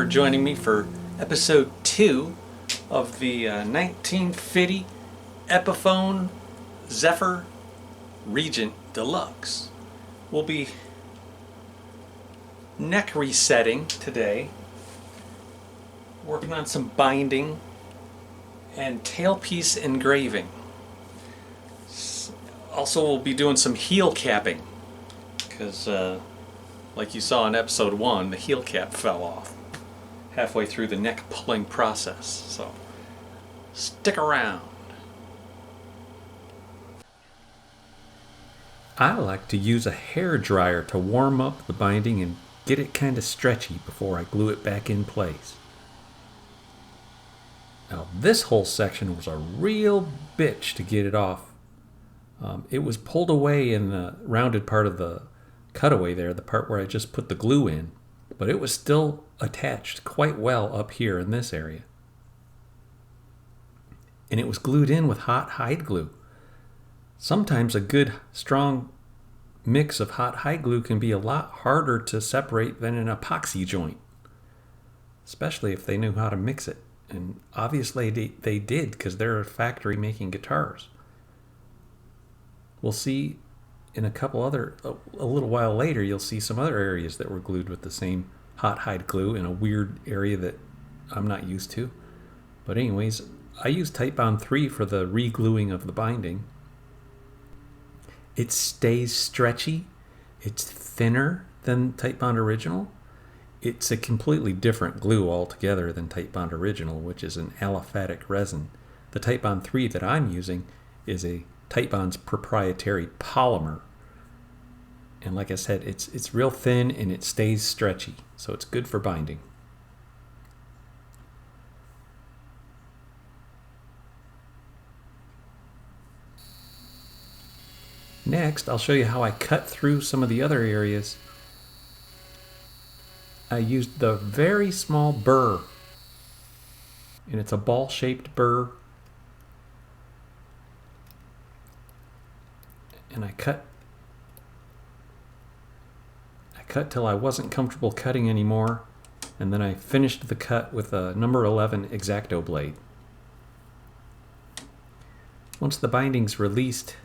joining me for episode 2 of the 1950 Epiphone Zephyr Regent Deluxe. We'll be neck resetting today, working on some binding and tailpiece engraving. Also, we'll be doing some heel capping because like you saw in episode 1, the heel cap fell off halfway through the neck pulling process. So stick around. I like to use a hair dryer to warm up the binding and get it kind of stretchy before I glue it back in place. Now this whole section was a real bitch to get it off. It was pulled away in the rounded part of the cutaway there, the part where I just put the glue in, but it was still attached quite well up here in this area. And it was glued in with hot hide glue. Sometimes a good strong mix of hot hide glue can be a lot harder to separate than an epoxy joint, especially if they knew how to mix it. And obviously they did, because they're a factory making guitars. We'll see in a little while later, you'll see some other areas that were glued with the same hot hide glue in a weird area that I'm not used to. But anyways, I use Titebond 3 for the re-gluing of the binding. It stays stretchy. It's thinner than Titebond Original. It's a completely different glue altogether than Titebond Original, which is an aliphatic resin. The Titebond 3 that I'm using is a Titebond's proprietary polymer. And like I said, it's real thin and it stays stretchy, so it's good for binding. Next, I'll show you how I cut through some of the other areas. I used the very small burr, and it's a ball-shaped burr. And I cut till I wasn't comfortable cutting anymore, and then I finished the cut with a number 11 X-Acto blade. Once the binding's released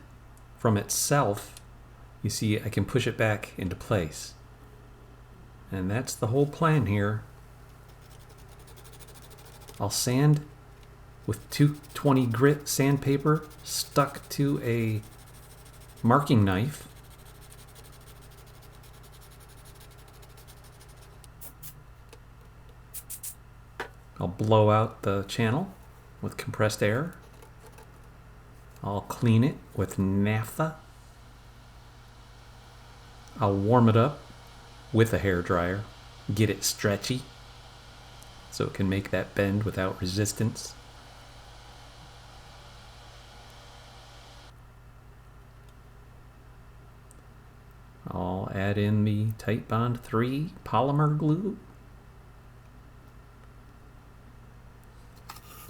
from itself, you see I can push it back into place. And that's the whole plan here. I'll sand with 220 grit sandpaper stuck to a marking knife. I'll blow out the channel with compressed air. I'll clean it with naphtha. I'll warm it up with a hair dryer, get it stretchy so it can make that bend without resistance. I'll add in the Titebond 3 polymer glue.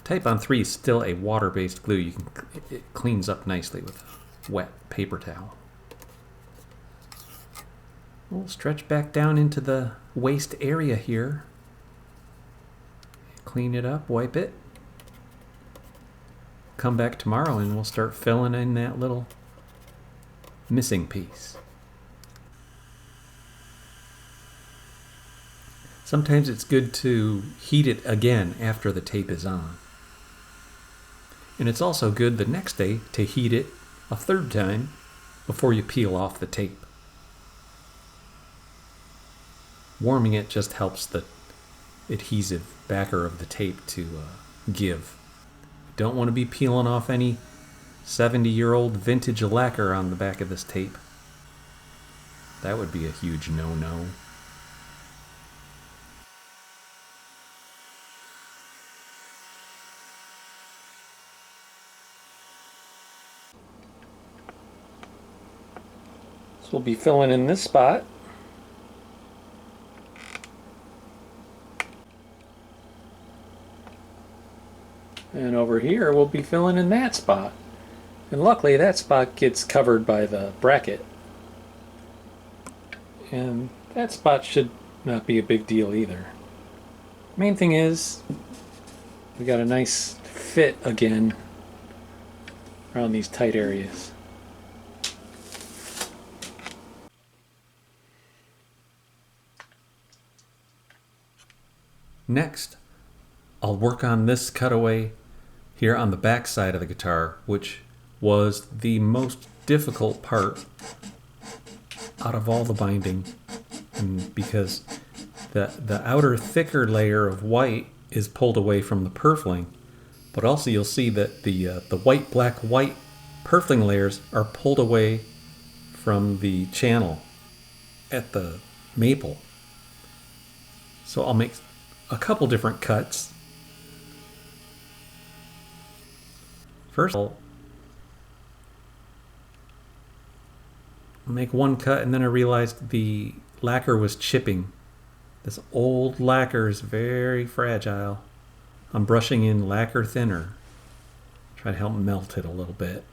Titebond 3 is still a water-based glue. It cleans up nicely with a wet paper towel. We'll stretch back down into the waist area here. Clean it up, wipe it. Come back tomorrow and we'll start filling in that little missing piece. Sometimes it's good to heat it again after the tape is on. And it's also good the next day to heat it a third time before you peel off the tape. Warming it just helps the adhesive backer of the tape to give. You don't want to be peeling off any 70-year-old vintage lacquer on the back of this tape. That would be a huge no-no. So we'll be filling in this spot. And over here we'll be filling in that spot. And luckily that spot gets covered by the bracket. And that spot should not be a big deal either. Main thing is we got a nice fit again around these tight areas. Next, I'll work on this cutaway here on the back side of the guitar, which was the most difficult part out of all the binding, and because the outer thicker layer of white is pulled away from the purfling, but also you'll see that the white, black, white purfling layers are pulled away from the channel at the maple. So I'll make a couple different cuts. First, I'll make one cut, and then I realized the lacquer was chipping. This old lacquer is very fragile. I'm brushing in lacquer thinner. Try to help melt it a little bit.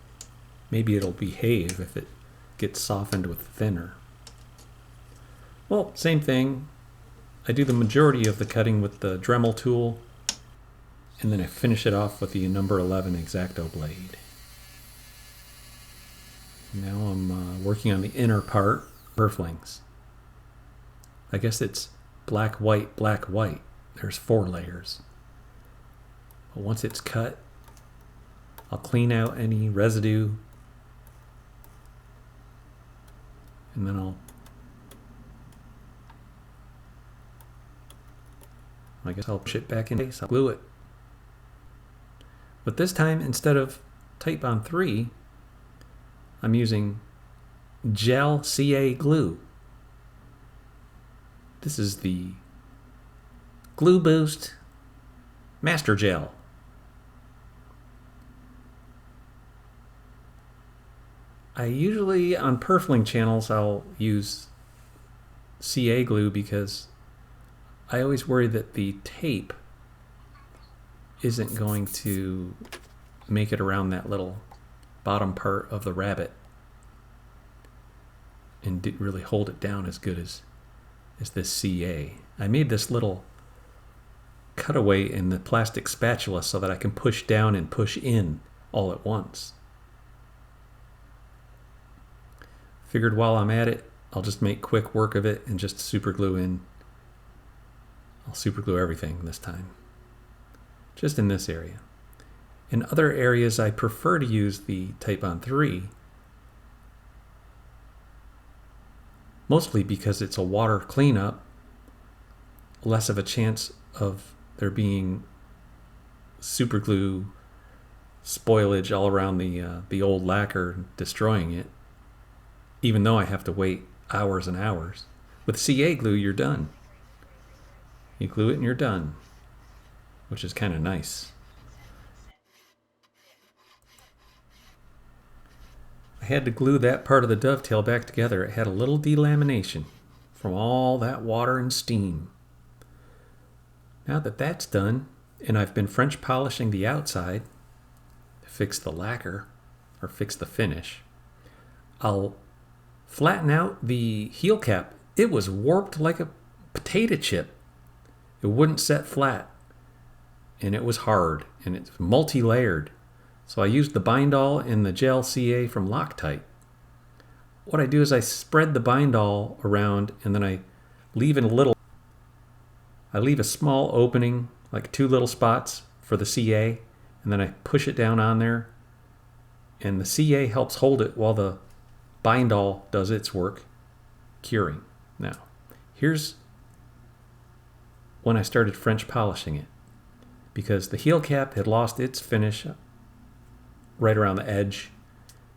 Maybe it'll behave if it gets softened with thinner. Well, same thing. I do the majority of the cutting with the Dremel tool, and then I finish it off with the number 11 X-Acto blade. Now I'm working on the inner part, purflings. I guess it's black, white, black, white. There's 4 layers. But once it's cut, I'll clean out any residue, and then I'll push it back in place. I'll glue it. But this time, instead of Titebond 3, I'm using gel CA glue. This is the Glue Boost Master Gel. I usually, on purfling channels, I'll use CA glue because I always worry that the tape isn't going to make it around that little bottom part of the rabbet and didn't really hold it down as good as this CA. I made this little cutaway in the plastic spatula so that I can push down and push in all at once. Figured while I'm at it, I'll just make quick work of it and just super glue in. I'll super glue everything this time, just in this area. In other areas, I prefer to use the Titebond 3, mostly because it's a water cleanup, less of a chance of there being super glue spoilage all around the old lacquer destroying it, even though I have to wait hours and hours. With CA glue, you're done. You glue it and you're done, which is kind of nice. I had to glue that part of the dovetail back together. It had a little delamination from all that water and steam. Now that that's done, and I've been French polishing the outside to fix the lacquer, or fix the finish, I'll flatten out the heel cap. It was warped like a potato chip. It wouldn't set flat, and it was hard, and it's multi-layered. So I used the Bindall and the gel CA from Loctite. What I do is I spread the Bindall around, and then I leave a small opening, like 2 little spots for the CA, and then I push it down on there, and the CA helps hold it while the Bindall does its work, curing. Now, here's when I started French polishing it, because the heel cap had lost its finish right around the edge,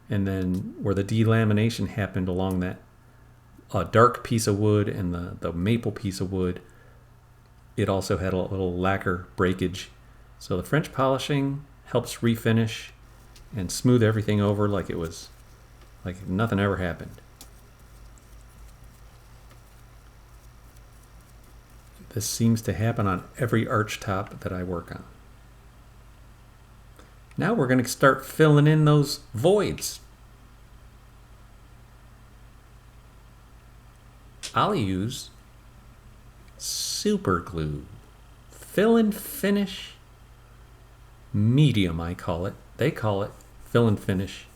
and then where the delamination happened along that dark piece of wood and the maple piece of wood, it also had a little lacquer breakage. So the French polishing helps refinish and smooth everything over like it was like nothing ever happened. This seems to happen on every arch top that I work on. Now we're going to start filling in those voids. I'll use super glue, fill and finish medium, I call it. They call it fill and finish.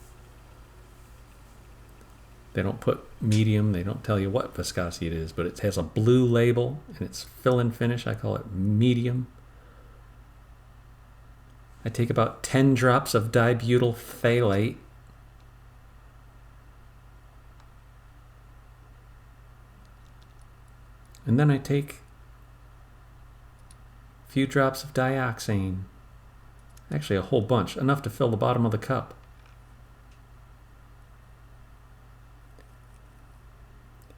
They don't put medium. They don't tell you what viscosity it is, but it has a blue label and it's fill and finish. I call it medium. I take about 10 drops of dibutyl phthalate. And then I take a few drops of dioxane. Actually, a whole bunch, enough to fill the bottom of the cup.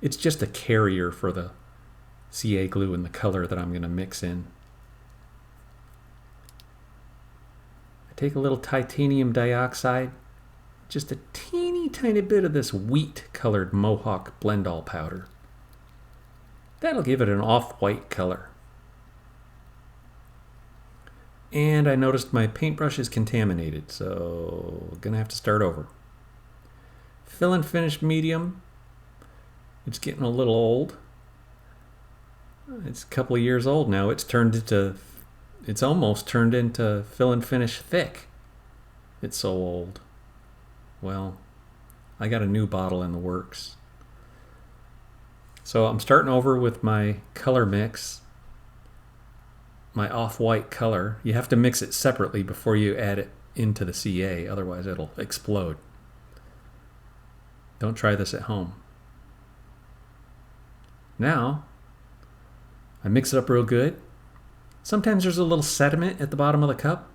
It's just a carrier for the CA glue and the color that I'm going to mix in. I take a little titanium dioxide, just a teeny tiny bit of this wheat colored Mohawk Blendall powder. That'll give it an off-white color. And I noticed my paintbrush is contaminated, so I'm gonna have to start over. Fill and finish medium. It's getting a little old. It's a couple of years old now. It's almost turned into fill and finish thick. It's so old. Well, I got a new bottle in the works. So I'm starting over with my color mix, my off-white color. You have to mix it separately before you add it into the CA, otherwise it'll explode. Don't try this at home. Now, I mix it up real good. Sometimes there's a little sediment at the bottom of the cup,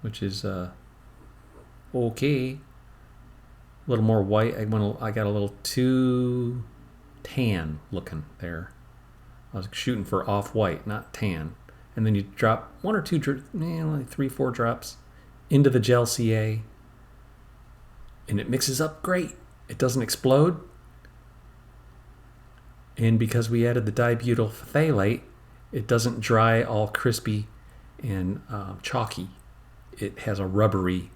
which is okay. A little more white. I got a little too tan looking there. I was shooting for off-white, not tan. And then you drop one or two, like 3-4 drops into the gel CA, and it mixes up great. It doesn't explode. And because we added the dibutyl phthalate, it doesn't dry all crispy and chalky. It has a rubbery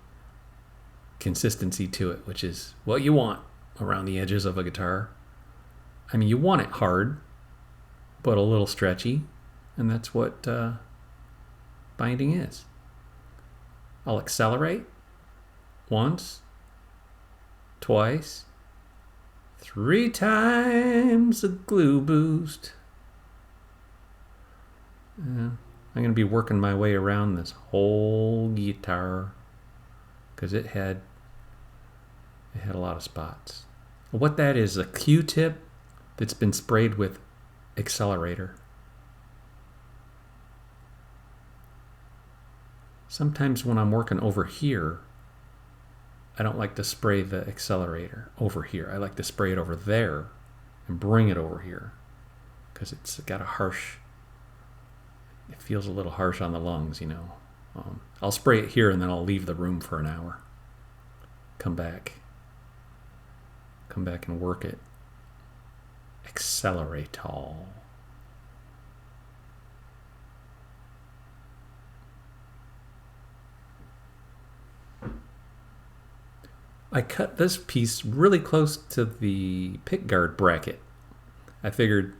consistency to it, which is what you want around the edges of a guitar. I mean, you want it hard, but a little stretchy, and that's what binding is. I'll accelerate once, twice, 3 times the glue boost. I'm going to be working my way around this whole guitar because it had a lot of spots. What that is, a Q-tip that's been sprayed with accelerator. Sometimes when I'm working over here, I don't like to spray the accelerator over here. I like to spray it over there and bring it over here because it's got a harsh, it feels a little harsh on the lungs, you know. I'll spray it here and then I'll leave the room for an hour. Come back and work it. Accelerate all. I cut this piece really close to the pickguard bracket. I figured,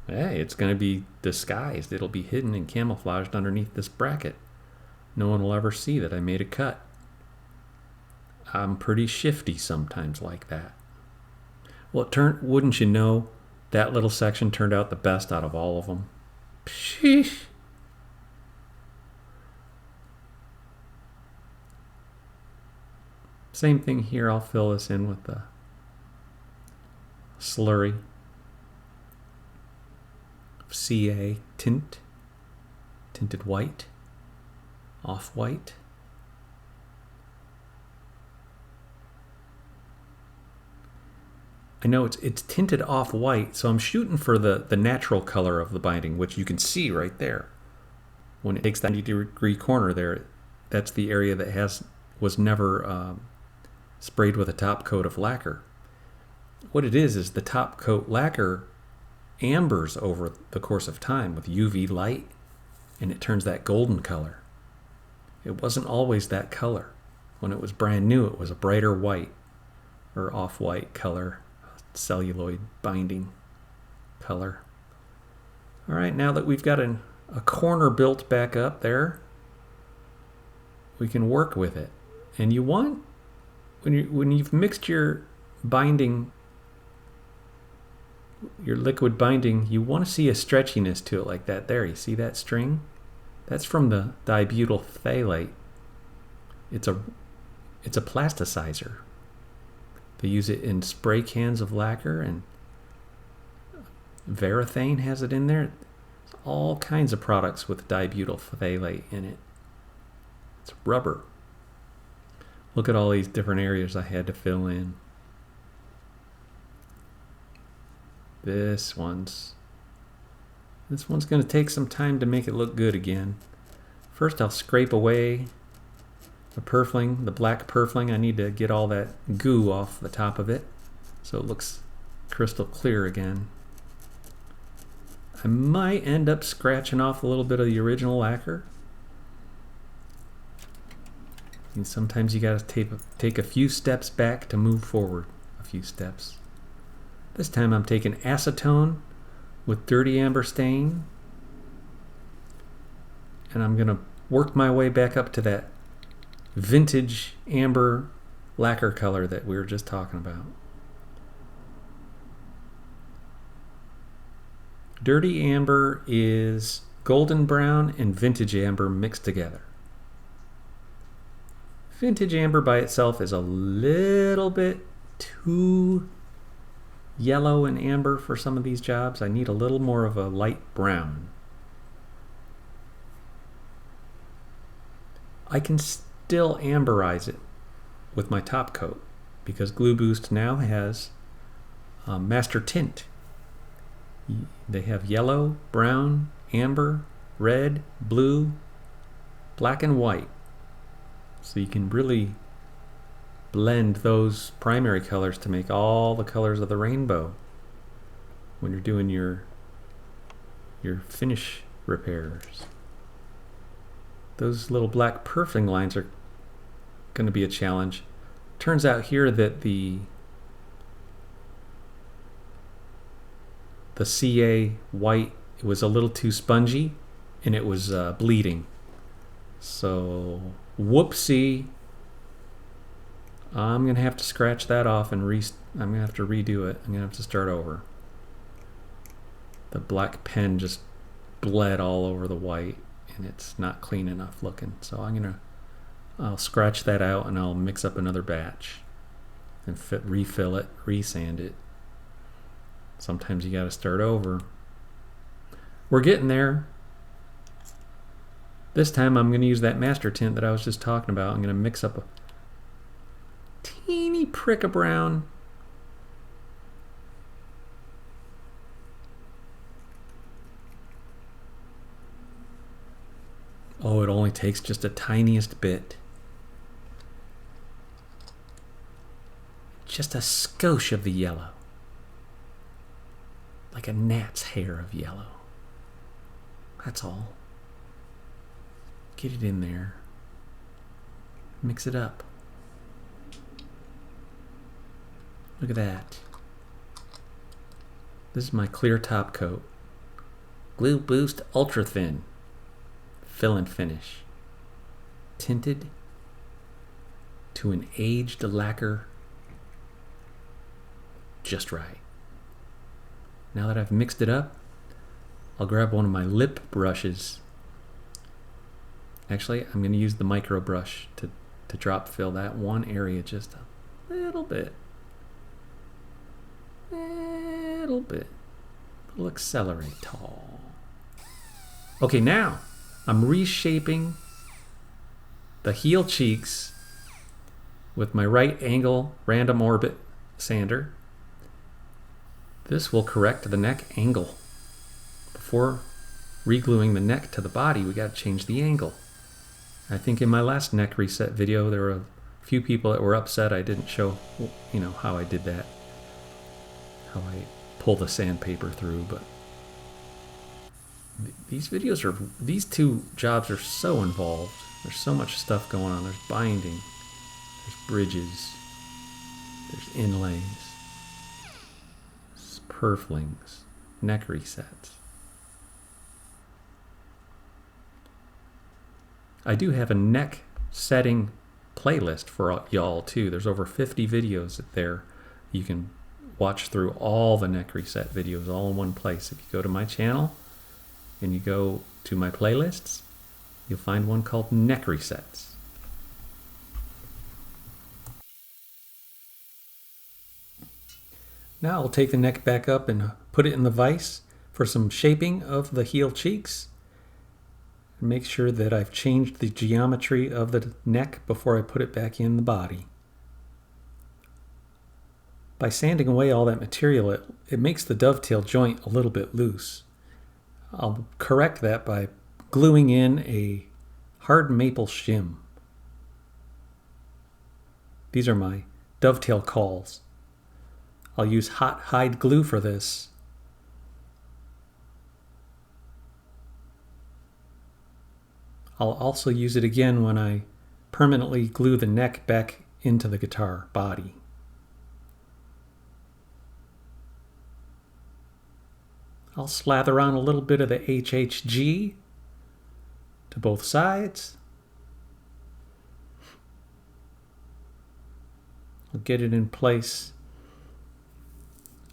hey, it's going to be disguised. It'll be hidden and camouflaged underneath this bracket. No one will ever see that I made a cut. I'm pretty shifty sometimes like that. Well, wouldn't you know, that little section turned out the best out of all of them. Sheesh. Same thing here. I'll fill this in with the slurry. CA tinted white, off-white. I know it's tinted off-white, so I'm shooting for the natural color of the binding, which you can see right there. When it takes that 90-degree corner there, that's the area that was never sprayed with a top coat of lacquer. What it is the top coat lacquer ambers over the course of time with UV light, and it turns that golden color. It wasn't always that color. When it was brand new, it was a brighter white or off-white color, celluloid binding color. All right, now that we've got a corner built back up there, we can work with it. And you want, when you've mixed your binding, your liquid binding, you want to see a stretchiness to it like that. There, you see that string? That's from the dibutyl phthalate. It's a plasticizer. They use it in spray cans of lacquer, and Varathane has it in there. There's all kinds of products with dibutyl phthalate in it. It's rubber. Look at all these different areas I had to fill in. This one's going to take some time to make it look good again. First I'll scrape away the purfling, the black purfling. I need to get all that goo off the top of it so it looks crystal clear again. I might end up scratching off a little bit of the original lacquer. And sometimes you got to take a few steps back to move forward a few steps. This time I'm taking acetone with dirty amber stain, and I'm going to work my way back up to that vintage amber lacquer color that we were just talking about. Dirty amber is golden brown and vintage amber mixed together. Vintage amber by itself is a little bit too yellow and amber for some of these jobs. I need a little more of a light brown. I can still amberize it with my top coat because Glue Boost now has master tint. They have yellow, brown, amber, red, blue, black, and white. So you can really blend those primary colors to make all the colors of the rainbow when you're doing your finish repairs. Those little black purfling lines are going to be a challenge. Turns out here that the CA white, it was a little too spongy and it was bleeding. So whoopsie, I'm going to have to scratch that off and I'm going to have to redo it. I'm going to have to start over. The black pen just bled all over the white and it's not clean enough looking. So I'll scratch that out and I'll mix up another batch and refill it, resand it. Sometimes you got to start over. We're getting there. This time I'm going to use that master tint that I was just talking about. I'm going to mix up a teeny prick of brown. Oh, it only takes just a tiniest bit. Just a skosh of the yellow. Like a gnat's hair of yellow. That's all. Get it in there. Mix it up. Look at that. This is my clear top coat. Glue Boost Ultra Thin. Fill and finish. Tinted to an aged lacquer just right. Now that I've mixed it up, I'll grab one of my lip brushes. Actually, I'm going to use the micro brush to drop fill that one area just a little bit. Little accelerate tall. Okay, now I'm reshaping the heel cheeks with my right angle random orbit sander. This will correct the neck angle. Before regluing the neck to the body, we got to change the angle. I think in my last neck reset video, there were a few people that were upset I didn't show, how I did that. How I pull the sandpaper through, but these two jobs are so involved. There's so much stuff going on. There's binding, there's bridges, there's inlays, purflings, neck resets. I do have a neck setting playlist for y'all too. There's over 50 videos there. You can watch through all the neck reset videos all in one place. If you go to my channel and you go to my playlists, you'll find one called Neck Resets. Now I'll take the neck back up and put it in the vise for some shaping of the heel cheeks. Make sure that I've changed the geometry of the neck before I put it back in the body. By sanding away all that material, it makes the dovetail joint a little bit loose. I'll correct that by gluing in a hard maple shim. These are my dovetail cauls. I'll use hot hide glue for this. I'll also use it again when I permanently glue the neck back into the guitar body. I'll slather on a little bit of the HHG to both sides. I'll get it in place.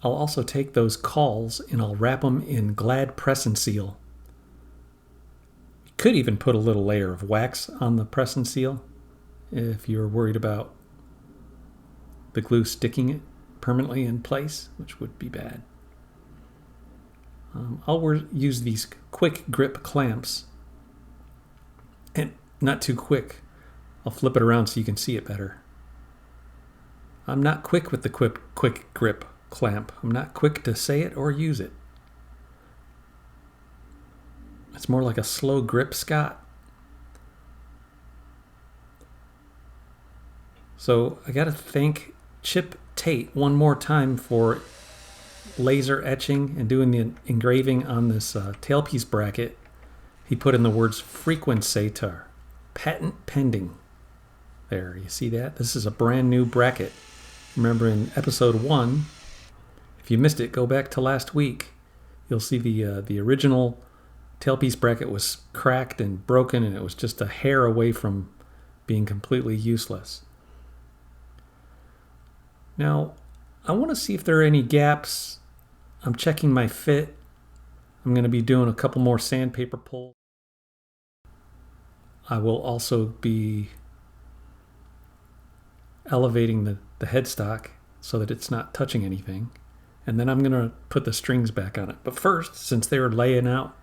I'll also take those cauls and I'll wrap them in Glad Press and Seal. You could even put a little layer of wax on the press and seal if you're worried about the glue sticking it permanently in place, which would be bad. I'll use these quick grip clamps, and not too quick. I'll flip it around so you can see it better. I'm not quick with the quick grip clamp. I'm not quick to say it or use it. It's more like a slow grip, Scott. So I got to thank Chip Tate one more time for laser etching and doing the engraving on this tailpiece bracket. He put in the words frequencator, patent pending. There, you see that? This is a brand new bracket. Remember in episode 1, if you missed it, go back to last week. You'll see the original tailpiece bracket was cracked and broken, and it was just a hair away from being completely useless. Now, I want to see if there are any gaps. I'm checking my fit. I'm going to be doing a couple more sandpaper pulls. I will also be elevating the headstock so that it's not touching anything. And then I'm going to put the strings back on it. But first, since they were laying out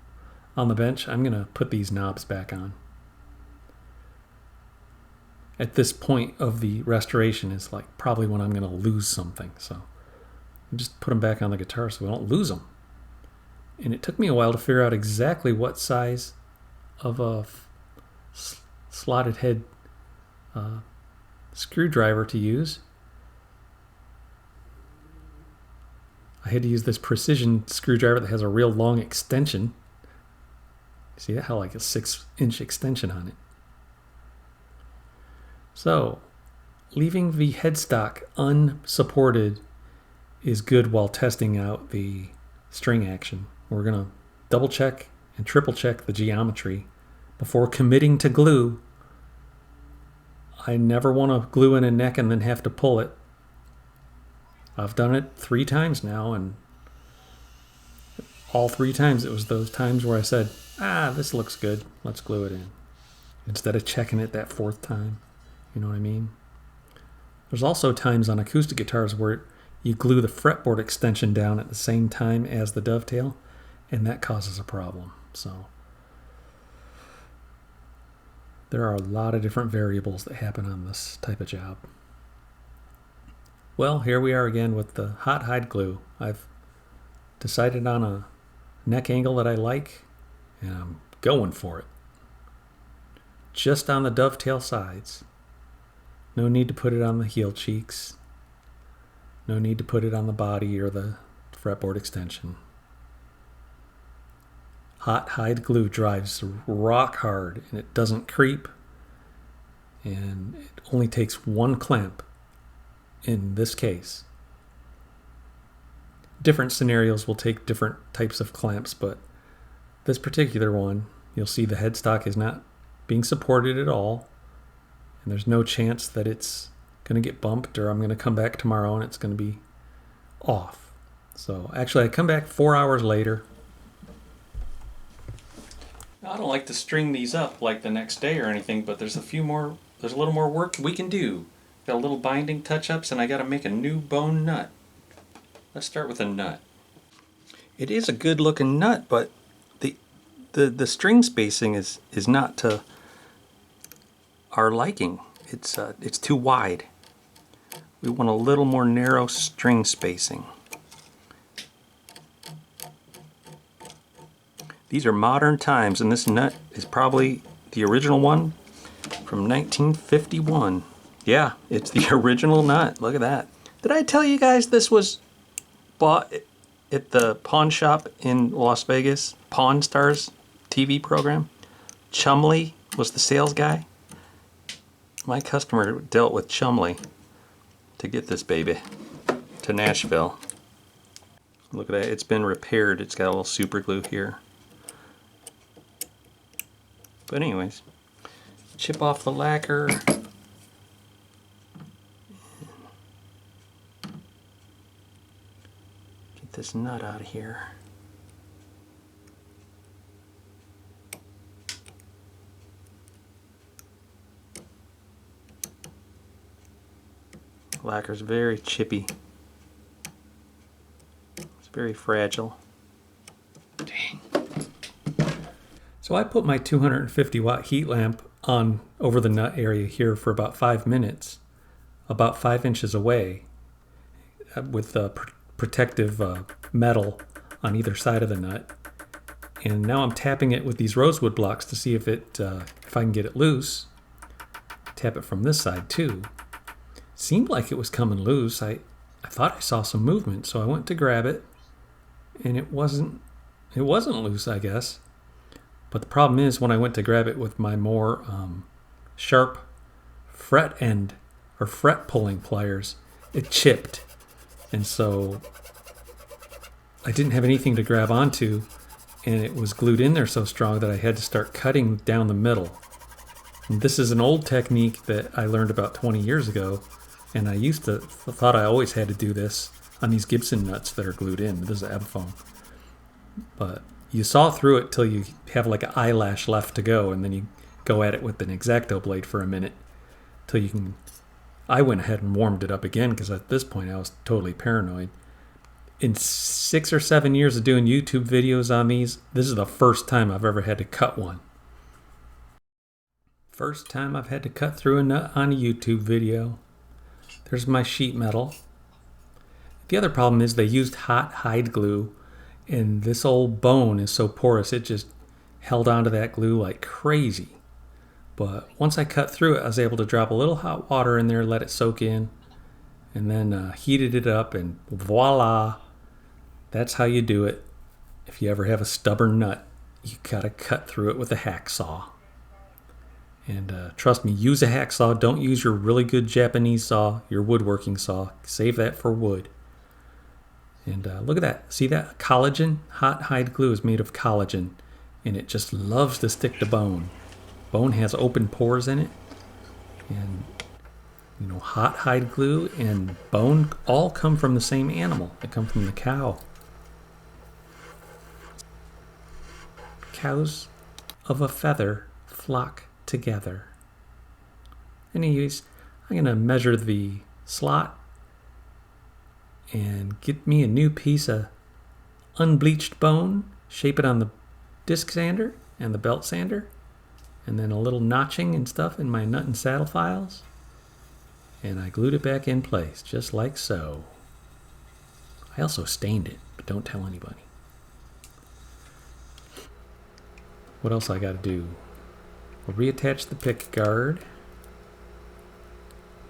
on the bench, I'm going to put these knobs back on. At this point of the restoration is like probably when I'm going to lose something. So just put them back on the guitar so we don't lose them. And it took me a while to figure out exactly what size of a slotted head screwdriver to use. I had to use this precision screwdriver that has a real long extension. See that? How like a 6-inch extension on it. So, leaving the headstock unsupported is good while testing out the string action. We're going to double check and triple check the geometry before committing to glue. I never want to glue in a neck and then have to pull it. I've done it 3 times now, and all 3 times it was those times where I said, this looks good, let's glue it in, instead of checking it that 4th time. You know what I mean? There's also times on acoustic guitars where you glue the fretboard extension down at the same time as the dovetail, and that causes a problem. So there are a lot of different variables that happen on this type of job. Well, here we are again with the hot hide glue. I've decided on a neck angle that I like, and I'm going for it. Just on the dovetail sides. No need to put it on the heel cheeks. No need to put it on the body or the fretboard extension. Hot hide glue drives rock hard, and it doesn't creep. And it only takes 1 clamp in this case. Different scenarios will take different types of clamps, but this particular one, you'll see the headstock is not being supported at all, and there's no chance that it's going to get bumped or I'm going to come back tomorrow and it's going to be off. So actually I come back 4 hours later. I don't like to string these up like the next day or anything, but there's a little more work we can do. Got a little binding touch-ups, and I got to make a new bone nut. Let's start with a nut. It is a good looking nut, but the string spacing is not to our liking. It's too wide. We want a little more narrow string spacing. These are modern times, and this nut is probably the original one from 1951. Yeah, it's the original nut. Look at that. Did I tell you guys this was bought at the pawn shop in Las Vegas? Pawn Stars TV program? Chumley was the sales guy. My customer dealt with Chumley to get this baby to Nashville. Look at that. It's been repaired. It's got a little super glue here. But anyways, chip off the lacquer. Get this nut out of here. Lacquer's very chippy. It's very fragile. Dang. So I put my 250 watt heat lamp on over the nut area here for about 5 minutes, about 5 inches away, with protective metal on either side of the nut. And now I'm tapping it with these rosewood blocks to see if I can get it loose. Tap it from this side too. Seemed like it was coming loose. I thought I saw some movement, so I went to grab it, and it wasn't loose, I guess. But the problem is when I went to grab it with my more sharp fret pulling pliers, it chipped. And so I didn't have anything to grab onto, and it was glued in there so strong that I had to start cutting down the middle. And this is an old technique that I learned about 20 years ago, and I thought I always had to do this on these Gibson nuts that are glued in. This is Epiphone. But you saw through it till you have like an eyelash left to go, and then you go at it with an X-Acto blade for a minute till you can. I went ahead and warmed it up again because at this point I was totally paranoid. In 6 or 7 years of doing YouTube videos on these, this is the first time I've ever had to cut one. First time I've had to cut through a nut on a YouTube video. There's my sheet metal. The other problem is they used hot hide glue, and this old bone is so porous it just held onto that glue like crazy. But once I cut through it, I was able to drop a little hot water in there, let it soak in, and then heated it up, and voila! That's how you do it. If you ever have a stubborn nut, you gotta cut through it with a hacksaw. And trust me, use a hacksaw. Don't use your really good Japanese saw, your woodworking saw. Save that for wood. And look at that. See that? Collagen? Hot hide glue is made of collagen. And it just loves to stick to bone. Bone has open pores in it. And, hot hide glue and bone all come from the same animal. They come from the cow. Cows of a feather flock together. Anyways, I'm going to measure the slot and get me a new piece of unbleached bone, shape it on the disc sander and the belt sander, and then a little notching and stuff in my nut and saddle files, and I glued it back in place just like so. I also stained it, but don't tell anybody. What else I got to do? We'll reattach the pick guard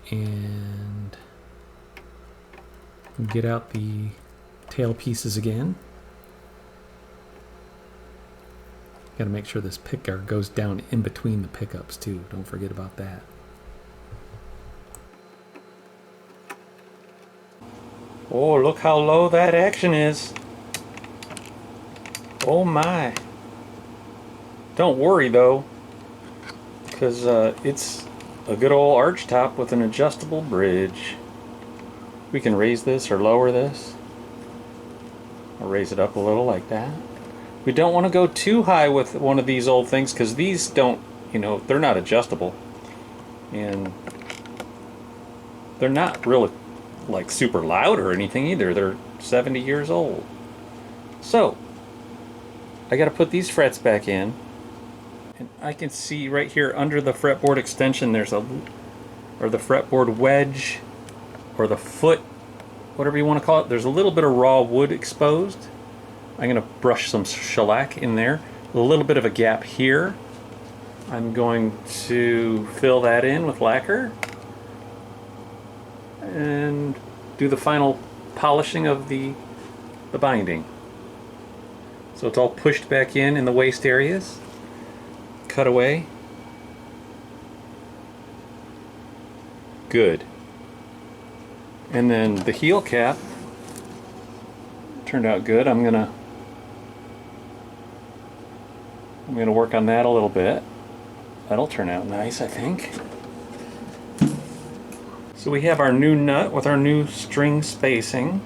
and get out the tail pieces again. Got to make sure this pick guard goes down in between the pickups too. Don't forget about that. Oh, look how low that action is. Oh my. Don't worry though. because it's a good old arch top with an adjustable bridge. We can raise this or lower this. I'll raise it up a little like that. We don't want to go too high with one of these old things because these don't, you know, they're not adjustable. And they're not really like super loud or anything either. They're 70 years old. So I got to put these frets back in, and I can see right here under the fretboard extension there's or the fretboard wedge, or the foot, whatever you want to call it, there's a little bit of raw wood exposed. I'm going to brush some shellac in there. A little bit of a gap here. I'm going to fill that in with lacquer and do the final polishing of the binding. So it's all pushed back in the waist areas. Cutaway. Good. And then the heel cap turned out good. I'm gonna work on that a little bit. That'll turn out nice, I think. So we have our new nut with our new string spacing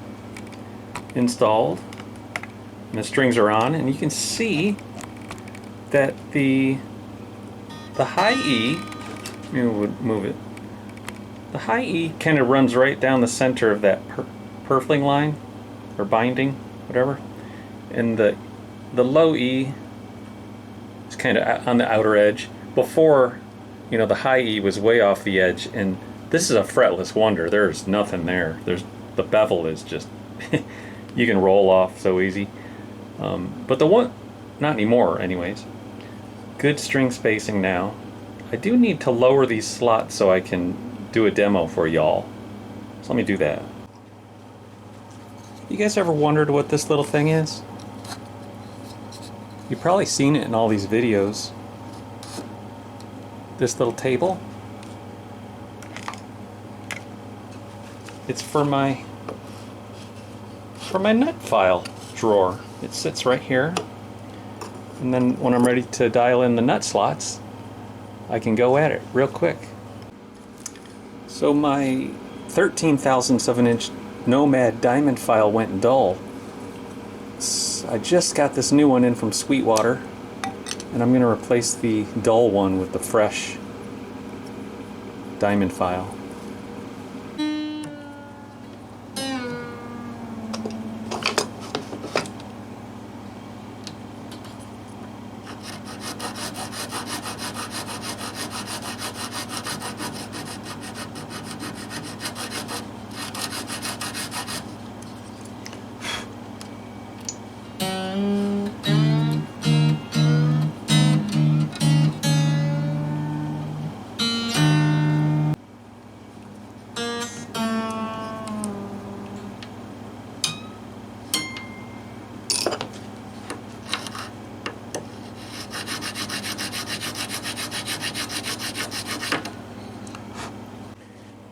installed. And the strings are on, and you can see that the high E, let me move it. The high E kind of runs right down the center of that purfling line, or binding, whatever. And the low E is kind of on the outer edge. Before, you know, the high E was way off the edge, and this is a fretless wonder. There's nothing there. The bevel is just, you can roll off so easy. But the one, not anymore anyways. Good string spacing now. I do need to lower these slots so I can do a demo for y'all. So let me do that. You guys ever wondered what this little thing is? You've probably seen it in all these videos. This little table. It's for my nut file drawer. It sits right here, and then when I'm ready to dial in the nut slots, I can go at it real quick. So my 13 thousandths of an inch Nomad diamond file went dull. I just got this new one in from Sweetwater, and I'm going to replace the dull one with the fresh diamond file.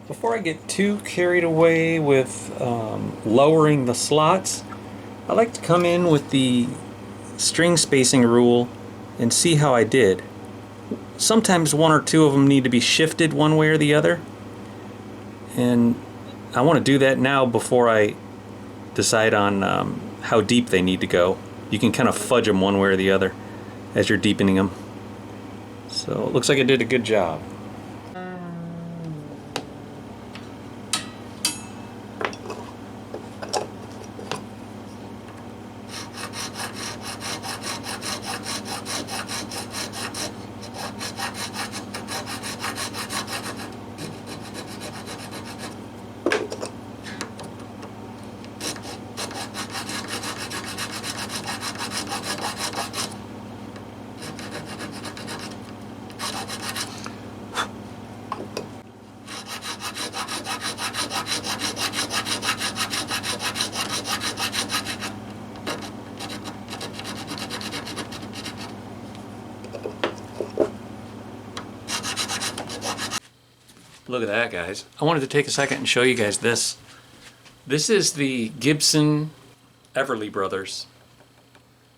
Before I get too carried away with lowering the slots, I like to come in with the string spacing rule and see how I did. Sometimes one or two of them need to be shifted one way or the other, and I want to do that now before I decide on how deep they need to go. You can kind of fudge them one way or the other as you're deepening them. So it looks like I did a good job. Look at that, guys. I wanted to take a second and show you guys this. This is the Gibson Everly Brothers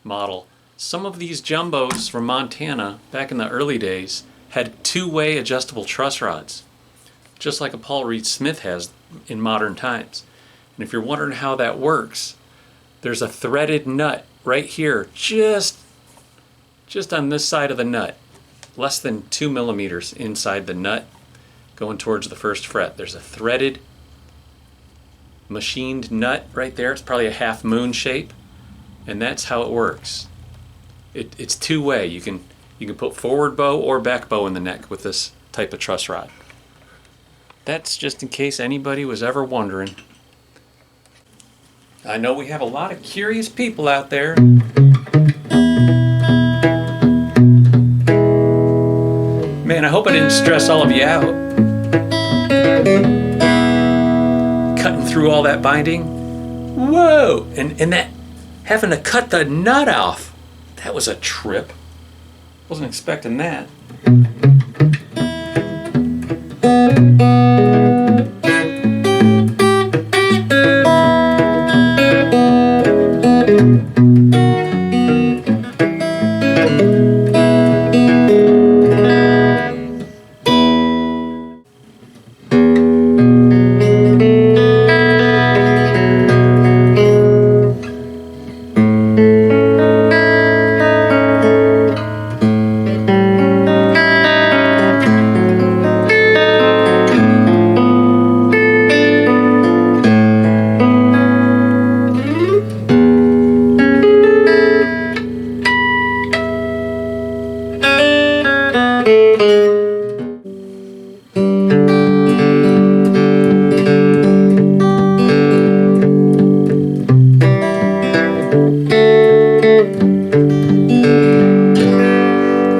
model. Some of these jumbos from Montana back in the early days had two-way adjustable truss rods, just like a Paul Reed Smith has in modern times. And if you're wondering how that works, there's a threaded nut right here, just on this side of the nut, less than 2 millimeters inside the nut, going towards the first fret. There's a threaded, machined nut right there. It's probably a half moon shape, and that's how it works. It's two-way. You can put forward bow or back bow in the neck with this type of truss rod. That's just in case anybody was ever wondering. I know we have a lot of curious people out there. Man, I hope I didn't stress all of you out. Cutting through all that binding. Whoa! And that having to cut the nut off. That was a trip. Wasn't expecting that.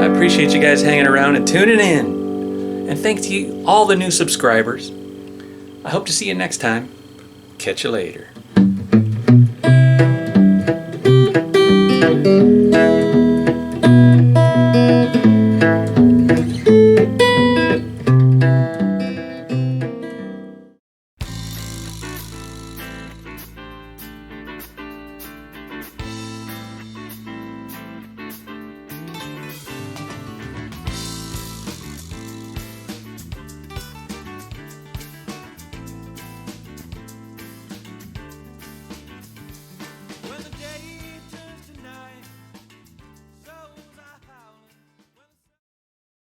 Appreciate you guys hanging around and tuning in. And thanks to you, all the new subscribers. I hope to see you next time. Catch you later.